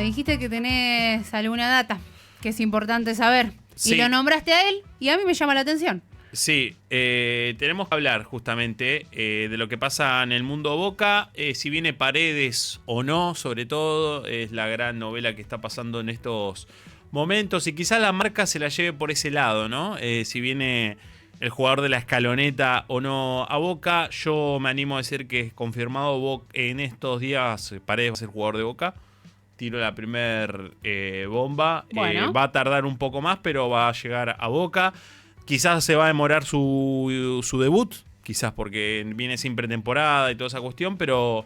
Me dijiste que tenés alguna data que es importante saber. Sí. Y lo nombraste a él y a mí me llama la atención. Sí, tenemos que hablar justamente de lo que pasa en el mundo Boca, si viene Paredes o no, sobre todo, es la gran novela que está pasando en estos momentos y quizás la marca se la lleve por ese lado, ¿no? Si viene el jugador de la escaloneta o no a Boca, yo me animo a decir que es confirmado en estos días Paredes va a ser jugador de Boca. Tiro la primer bomba, Bueno. va a tardar un poco más, pero va a llegar a Boca. Quizás se va a demorar su debut, quizás porque viene sin pretemporada y toda esa cuestión, pero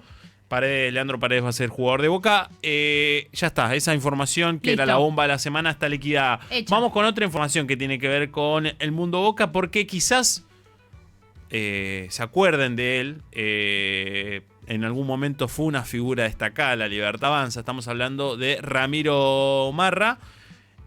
Leandro Paredes va a ser jugador de Boca. Ya está, esa información que Listo. era la bomba de la semana está liquidada. Hecha. Vamos con otra información que tiene que ver con el mundo Boca, porque quizás se acuerden de él. En algún momento fue una figura destacada, la Libertad Avanza. Estamos hablando de Ramiro Marra.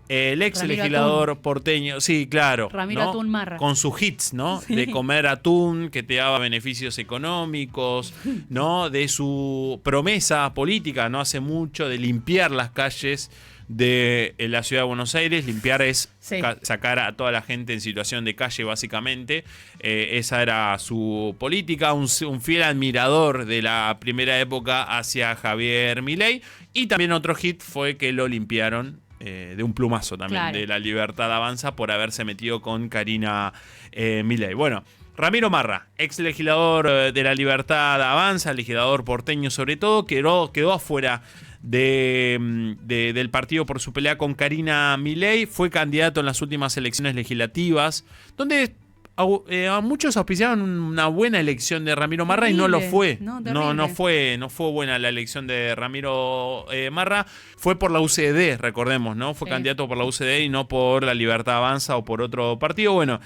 El ex Ramiro legislador Atún. porteño, sí, claro. Ramiro ¿no? Atún Marra. Con sus hits, ¿no? Sí. De comer atún, que te daba beneficios económicos, ¿no? De su promesa política, no hace mucho, de limpiar las calles de la ciudad de Buenos Aires. Limpiar es Sí. sacar a toda la gente en situación de calle, básicamente. Esa era su política, un fiel admirador de la primera época hacia Javier Milei. Y también otro hit fue que lo limpiaron de un plumazo también, Claro. de la Libertad Avanza por haberse metido con Karina Milei. Bueno, Ramiro Marra, ex legislador de la Libertad Avanza, legislador porteño sobre todo, quedó afuera del partido por su pelea con Karina Milei. Fue candidato en las últimas elecciones legislativas, donde a muchos auspiciaron una buena elección de Ramiro Marra y no lo fue. No, No fue buena la elección de Ramiro Marra. Fue por la UCD, recordemos, ¿no? Fue Sí. candidato por la UCD y no por la Libertad Avanza o por otro partido. Bueno,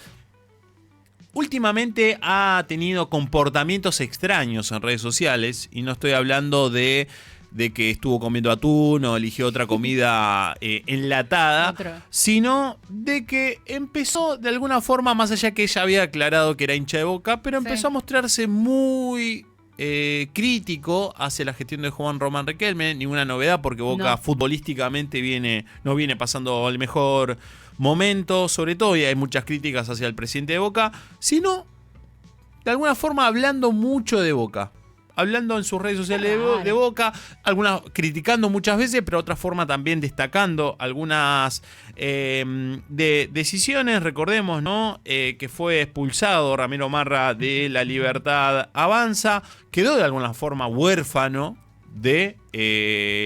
últimamente ha tenido comportamientos extraños en redes sociales y no estoy hablando de que estuvo comiendo atún o eligió otra comida enlatada, sino de que empezó de alguna forma, más allá que ella había aclarado que era hincha de Boca, pero empezó a mostrarse muy crítico hacia la gestión de Juan Román Riquelme. Ninguna novedad porque Boca futbolísticamente no viene pasando el mejor momento, sobre todo, y hay muchas críticas hacia el presidente de Boca, sino de alguna forma hablando mucho de Boca. Hablando en sus redes sociales de Boca, algunas criticando muchas veces, pero otra forma también destacando algunas decisiones. Recordemos, ¿no? Que fue expulsado Ramiro Marra de la Libertad Avanza, quedó de alguna forma huérfano de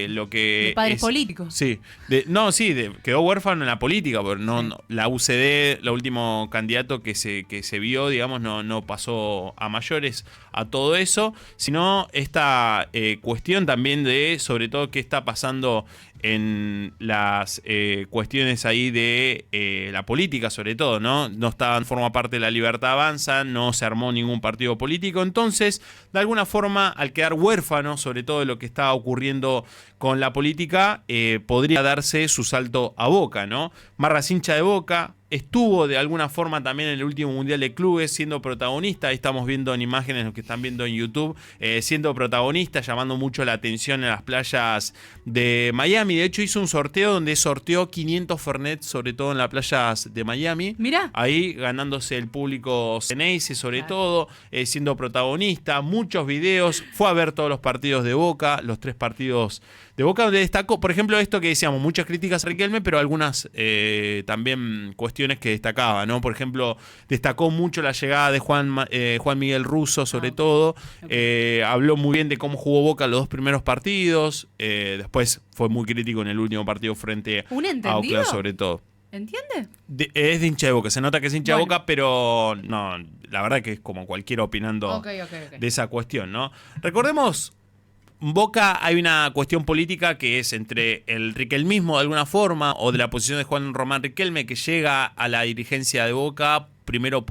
lo que de padres políticos. Sí, quedó huérfano en la política, porque la UCD, el último candidato que se vio, digamos, no pasó a mayores a todo eso, sino esta cuestión también de, sobre todo, qué está pasando en las cuestiones ahí de la política, sobre todo, ¿no? Forma parte de la Libertad Avanza, no se armó ningún partido político, entonces, de alguna forma, al quedar huérfano, sobre todo de lo que está ocurriendo con la política, podría darse su salto a Boca, ¿no? Marra es hincha de Boca, estuvo de alguna forma también en el último Mundial de Clubes siendo protagonista. Ahí estamos viendo en imágenes, los que están viendo en YouTube, siendo protagonista, llamando mucho la atención en las playas de Miami. De hecho, hizo un sorteo donde sorteó 500 Fernet, sobre todo en las playas de Miami. Mirá. Ahí ganándose el público Ceneice, sobre todo, siendo protagonista. Muchos videos. Fue a ver todos los partidos de Boca, los 3 partidos de Boca, donde destacó, por ejemplo, esto que decíamos, muchas críticas a Riquelme, pero algunas también cuestiones que destacaba, ¿no? Por ejemplo, destacó mucho la llegada de Juan Miguel Russo, sobre todo. Habló muy bien de cómo jugó Boca los 2 primeros partidos. Después fue muy crítico en el último partido frente a Oakland, sobre todo. ¿Entiende? Es de hincha de Boca, se nota que es hincha de Boca, pero no, la verdad que es como cualquiera opinando de esa cuestión, ¿no? Recordemos, en Boca hay una cuestión política que es entre el riquelmismo de alguna forma o de la posición de Juan Román Riquelme, que llega a la dirigencia de Boca, primero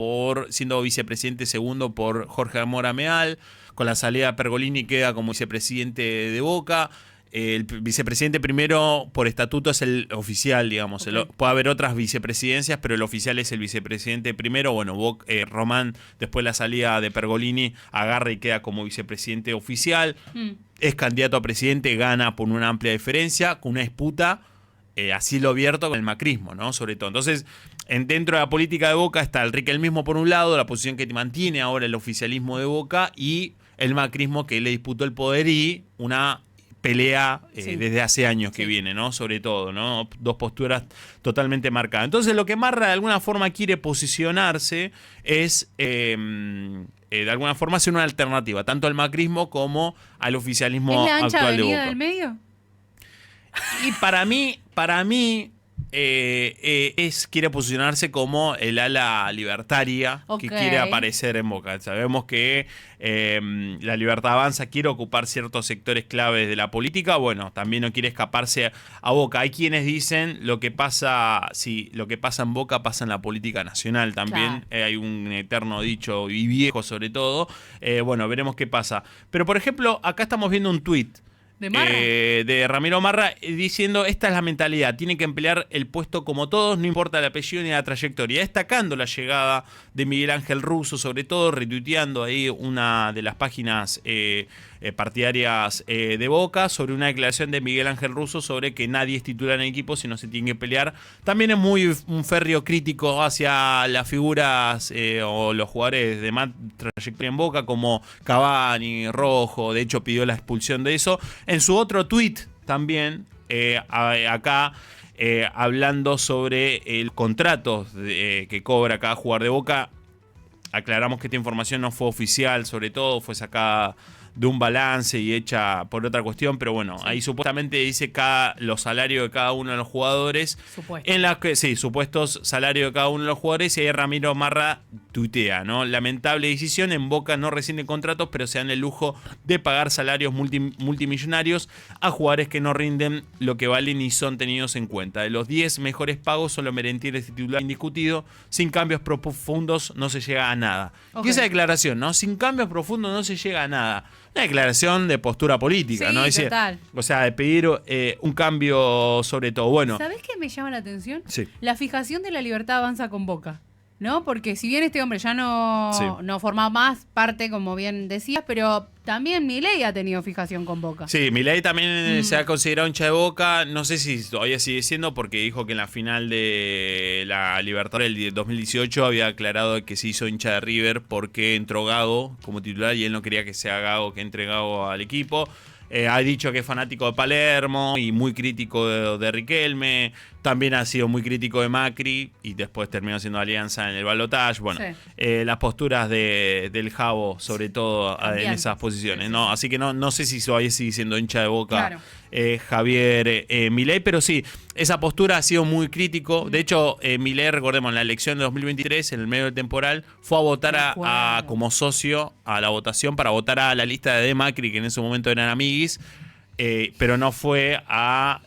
siendo vicepresidente, segundo por Jorge Mora Meal, con la salida de Pergolini queda como vicepresidente de Boca. el vicepresidente primero por estatuto es el oficial, digamos. Okay. Puede haber otras vicepresidencias, pero el oficial es el vicepresidente primero. Bueno, Román, después de la salida de Pergolini, agarra y queda como vicepresidente oficial. Es candidato a presidente, gana por una amplia diferencia, con una disputa así lo abierto con el macrismo, ¿no? Sobre todo. Entonces, dentro de la política de Boca está el riquelmismo por un lado, la posición que mantiene ahora el oficialismo de Boca, y el macrismo que le disputó el poder, y una pelea desde hace años que viene, ¿no? Sobre todo, ¿no? Dos posturas totalmente marcadas. Entonces, lo que Marra de alguna forma quiere posicionarse es, de alguna forma, ser una alternativa, tanto al macrismo como al oficialismo ¿Es la ancha actual de avenida Boca. del medio? Y para mí quiere posicionarse como el ala libertaria que quiere aparecer en Boca. Sabemos que la Libertad Avanza quiere ocupar ciertos sectores claves de la política. Bueno, también no quiere escaparse a Boca. Hay quienes dicen lo que pasa en Boca pasa en la política nacional también. Claro. Hay un eterno dicho, y viejo sobre todo. Bueno, veremos qué pasa. Pero, por ejemplo, acá estamos viendo un tuit de Ramiro Marra diciendo: esta es la mentalidad, tiene que emplear el puesto como todos, no importa el apellido ni la trayectoria, destacando la llegada de Miguel Ángel Russo, sobre todo retuiteando ahí una de las páginas partidarias de Boca sobre una declaración de Miguel Ángel Russo sobre que nadie es titular en el equipo si no se tiene que pelear. También es muy un férreo crítico hacia las figuras o los jugadores de más trayectoria en Boca, como Cavani, Rojo. De hecho, pidió la expulsión de eso. En su otro tuit también, acá, hablando sobre el contrato que cobra cada jugador de Boca, aclaramos que esta información no fue oficial, sobre todo fue sacada de un balance y hecha por otra cuestión, pero bueno, ahí supuestamente dice los salarios de cada uno de los jugadores. En las que, supuestos salarios de cada uno de los jugadores, y ahí Ramiro Marra tuitea, ¿no? Lamentable decisión, en Boca no rescinden contratos, pero se dan el lujo de pagar salarios multimillonarios a jugadores que no rinden lo que valen y son tenidos en cuenta. De los 10 mejores pagos, solo Merentiel es titular indiscutido. Sin cambios profundos no se llega a nada. Y esa declaración, ¿no? Sin cambios profundos no se llega a nada. Una declaración de postura política, ¿no? Total. O sea, de pedir un cambio sobre todo. Bueno. ¿Sabés qué me llama la atención? Sí. La fijación de la Libertad Avanza con Boca, ¿no? Porque si bien este hombre ya no forma más parte, como bien decías, pero también Milei ha tenido fijación con Boca. Sí, Milei también se ha considerado hincha de Boca. No sé si todavía sigue siendo, porque dijo que en la final de la Libertadores del 2018 había aclarado que se hizo hincha de River porque entró Gago como titular y él no quería que sea Gago, que entre Gago al equipo. Ha dicho que es fanático de Palermo y muy crítico de Riquelme. También ha sido muy crítico de Macri y después terminó siendo alianza en el balotaje. Bueno, las posturas del Jabo, sobre todo en esas posiciones, ¿no? Así que no sé si todavía sigue siendo hincha de Boca Javier Milei, pero sí, esa postura ha sido muy crítico. De hecho, Milei, recordemos, en la elección de 2023, en el medio del temporal, fue a votar como socio a la votación para votar a la lista de Macri, que en ese momento eran amiguis. Pero no fue a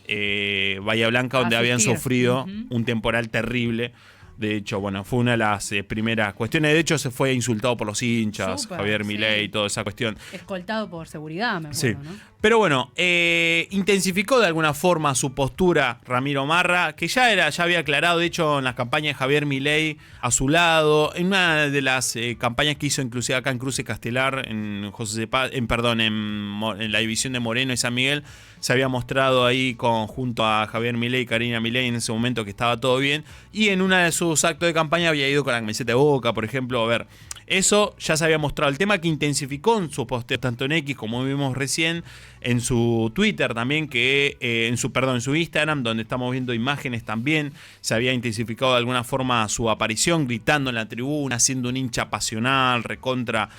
Bahía Blanca, donde habían sufrido un temporal terrible. De hecho, bueno, fue una de las primeras cuestiones. De hecho, se fue insultado por los hinchas, Javier Milei y toda esa cuestión. Escoltado por seguridad, me acuerdo, ¿no? Pero bueno, intensificó de alguna forma su postura Ramiro Marra, que ya había aclarado, de hecho, en las campañas de Javier Milei a su lado, en una de las campañas que hizo inclusive acá en Cruce Castelar, en la división de Moreno y San Miguel, se había mostrado ahí junto a Javier Milei y Karina Milei en ese momento que estaba todo bien, y en una de sus actos de campaña había ido con la camiseta de Boca, por ejemplo. A ver, eso ya se había mostrado. El tema que intensificó en su posteo, tanto en X como vimos recién, en su Twitter también, en su Instagram, donde estamos viendo imágenes también, se había intensificado de alguna forma su aparición, gritando en la tribuna, siendo un hincha pasional, recontra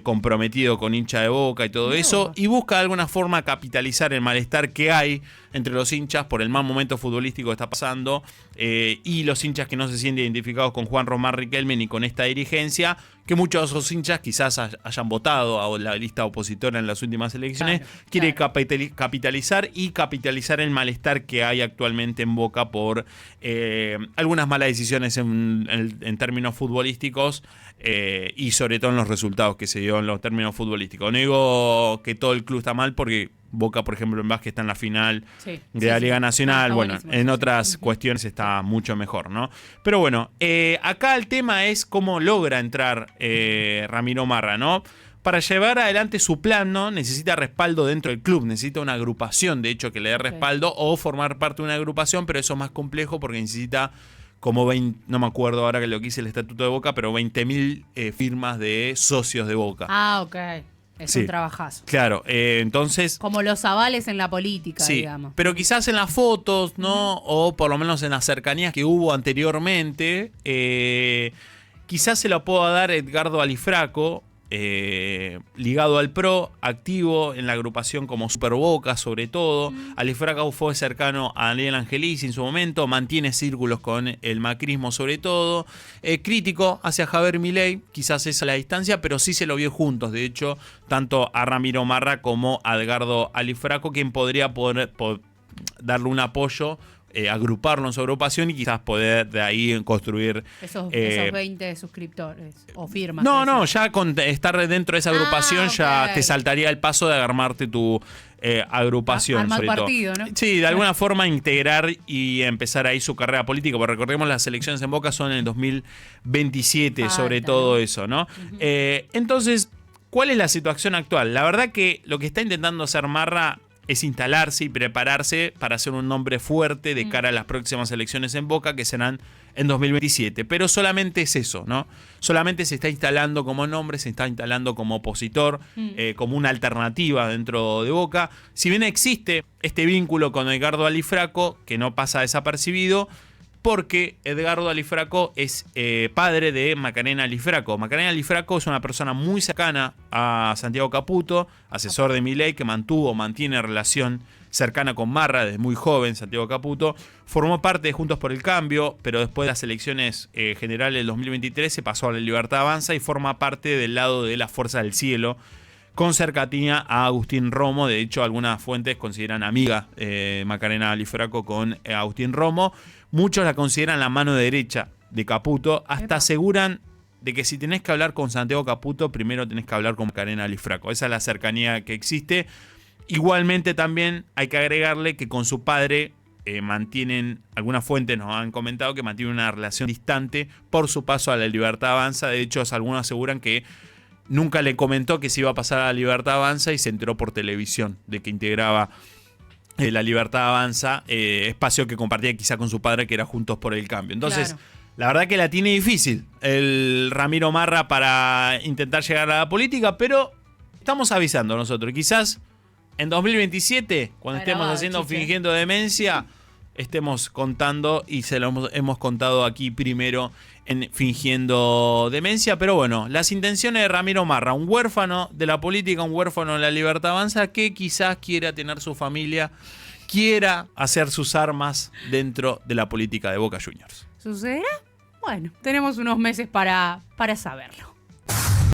comprometido con hincha de Boca y todo eso, y busca de alguna forma capitalizar el malestar que hay entre los hinchas por el mal momento futbolístico que está pasando, y los hinchas que no se sienten identificados con Juan Román Riquelme ni con esta dirigencia, que muchos de esos hinchas quizás hayan votado a la lista opositora en las últimas elecciones. Quiere capitalizar el malestar que hay actualmente en Boca por algunas malas decisiones en términos futbolísticos, y sobre todo en los resultados que se dio en los términos futbolísticos. No digo que todo el club está mal, porque Boca, por ejemplo, en básquet está en la final de la Liga Nacional. Bueno, en otras cuestiones está mucho mejor, ¿no? Pero bueno, acá el tema es cómo logra entrar Ramiro Marra, ¿no? Para llevar adelante su plan, ¿no? Necesita respaldo dentro del club, necesita una agrupación, de hecho, que le dé respaldo o formar parte de una agrupación, pero eso es más complejo porque necesita como 20, no me acuerdo ahora que lo que hice el estatuto de Boca, pero 20.000 firmas de socios de Boca. Ah, ok. Es un trabajazo. Claro, entonces... Como los avales en la política, digamos. Pero quizás en las fotos, ¿no? O por lo menos en las cercanías que hubo anteriormente, quizás se lo pueda dar Edgardo Alifraco, ligado al PRO, activo en la agrupación como Super Boca sobre todo. Alifraco fue cercano a Daniel Angelici en su momento, mantiene círculos con el macrismo sobre todo, crítico hacia Javier Milei, quizás esa es la distancia, pero sí se lo vio juntos, de hecho, tanto a Ramiro Marra como a Edgardo Alifraco, quien podría darle un apoyo, agruparlo en su agrupación y quizás poder de ahí construir esos 20 suscriptores o firmas. No, ya con estar dentro de esa agrupación ya te saltaría el paso de armarte tu agrupación. Armar partido, ¿no? Sí, de alguna forma integrar y empezar ahí su carrera política, porque recordemos las elecciones en Boca son en el 2027, sobre todo eso, ¿no? Entonces, ¿cuál es la situación actual? La verdad que lo que está intentando hacer Marra es instalarse y prepararse para hacer un nombre fuerte de cara a las próximas elecciones en Boca, que serán en 2027. Pero solamente es eso, ¿no? Solamente se está instalando como nombre, se está instalando como opositor, como una alternativa dentro de Boca. Si bien existe este vínculo con Edgardo Alifraco, que no pasa desapercibido, porque Edgardo Alifraco es padre de Macarena Alifraco. Macarena Alifraco es una persona muy cercana a Santiago Caputo, asesor de Milei, que mantiene relación cercana con Marra desde muy joven. Santiago Caputo formó parte de Juntos por el Cambio, pero después de las elecciones generales del 2023 se pasó a la Libertad Avanza y forma parte del lado de la Fuerza del Cielo, con cercanía a Agustín Romo. De hecho, algunas fuentes consideran amiga Macarena Alifraco con Agustín Romo. Muchos la consideran la mano derecha de Caputo. Hasta aseguran de que si tenés que hablar con Santiago Caputo, primero tenés que hablar con Macarena Alifraco. Esa es la cercanía que existe. Igualmente también hay que agregarle que con su padre mantienen, algunas fuentes nos han comentado que mantienen una relación distante por su paso a la Libertad Avanza. De hecho, algunos aseguran que nunca le comentó que se iba a pasar a la Libertad Avanza y se enteró por televisión de que integraba la Libertad Avanza, espacio que compartía quizá con su padre, que era Juntos por el Cambio. Entonces, la verdad que la tiene difícil el Ramiro Marra para intentar llegar a la política, pero estamos avisando nosotros. Quizás en 2027, cuando estemos haciendo Fingiendo Demencia, estemos contando, y se lo hemos contado aquí primero en Fingiendo Demencia. Pero bueno, las intenciones de Ramiro Marra, un huérfano de la política, un huérfano de la Libertad Avanza, que quizás quiera tener su familia, quiera hacer sus armas dentro de la política de Boca Juniors. ¿Sucederá? Bueno, tenemos unos meses para saberlo.